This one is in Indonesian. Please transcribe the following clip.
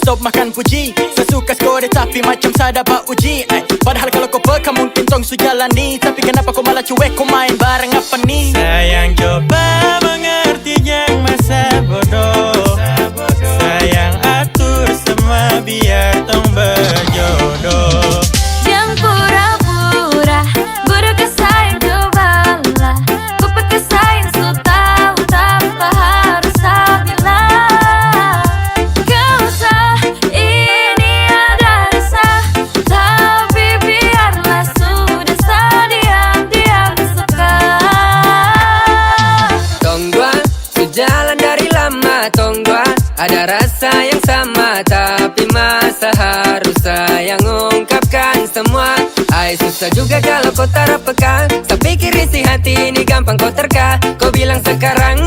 Stop makan puji, sesuka skor tapi macam saya dapat uji. Padahal kalau kau peka mungkin tong su jalani, tapi kenapa kau malah cuek, kau main bareng apa nih? Sayang coba mengerti yang masa bodoh. Sayang atur semua biar tong berjodoh. Jangan pura-pura, bodoh kesayang cobalah. Kau pakai sayang so tahu tanpa harus tak bilang. Kau usah ini ada rasa, tapi biarlah sudah diam-diam suka. Tong dua sejalan dari lama, tong dua ada rasa yang sama, tapi masa harus sayang ungkapkan semua. Ay susah juga kalau kau tak peka, saya pikir isi hati ini gampang kau terka. Kau bilang sekarang